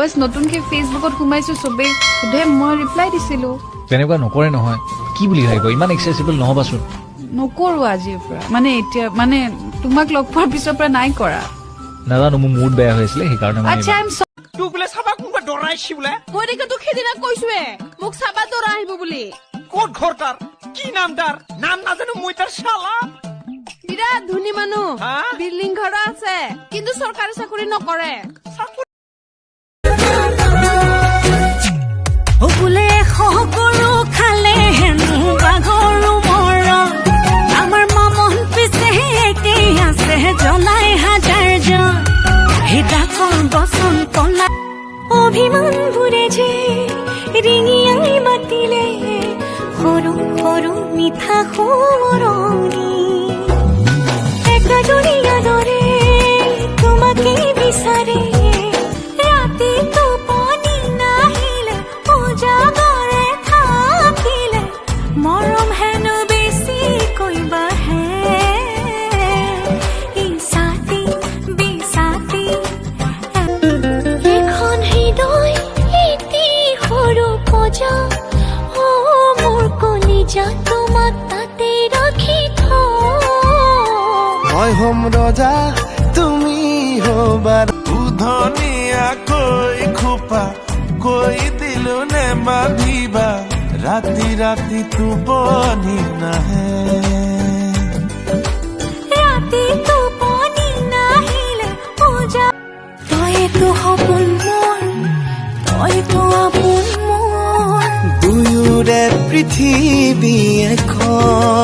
Bus নতুনকে ফেচবুকত সোমাইছো সবে সুধে মই ৰিপ্লাই দিছিলো তেনেকুৱা নকৰে নহয় কি বুলি ভাবিব ইমান এক্সেসিবল নহবাচোন নকৰো আজিৰ পৰা মানে এতিয়া মানে তোমাক লগ পোৱাৰ পিছৰ পৰা নাই কৰা নাজানো মোৰ মুড বেয়া হৈছিলে সেইকাৰণে মই আচ্ছা তু বোলে চাবা কোনবা ডৰাইছি বোলে মই দেখো তো খেদিনা কৈছোৱে মোক চাবা দৰা আহিব বুলি ক'ত ঘৰ তাৰ কি নাম তাৰ নাম নাজানো মই তাৰ শালা বিৰাট ধনী মানুহ হা? বিল্ডিং ঘৰ আছে কিন্তু চৰকাৰী চাকৰি নকৰে বোলে সকলো খালে হেনো বাঘৰু মৰম আমাৰ মামন পিছে একেই আছে জ্বলাই হাজাৰজন হিদাকৰ বচন কলা অভিমানবোৰে যে ৰিঙিয়াই মাতিলে সৰু সৰু মিঠা সোঁৱৰণি একাজৰীয়া দৰে তোমাকে বিচাৰে ৰাতি টোপনি নাহিলে উজাগৰে থাকিলে মৰম হেনো বেছি কৈবাহে ইছাতি বিছাতি এখন হৃদয় এটি সৰু পজা অ মোৰ কলিজা তোমাক তাতে ৰাখি মই হম ৰজা তুমি হবা ধুনীয়াকৈ খোপা কৈ দিলো নে বান্ধিবা ৰাতি ৰাতি টোপনি নাহে ৰাতি টোপনি নাহিলে পূজা তইতো সপোন মোৰ তইতো আপোন মোৰ দুয়োৰে পৃথিৱী এখন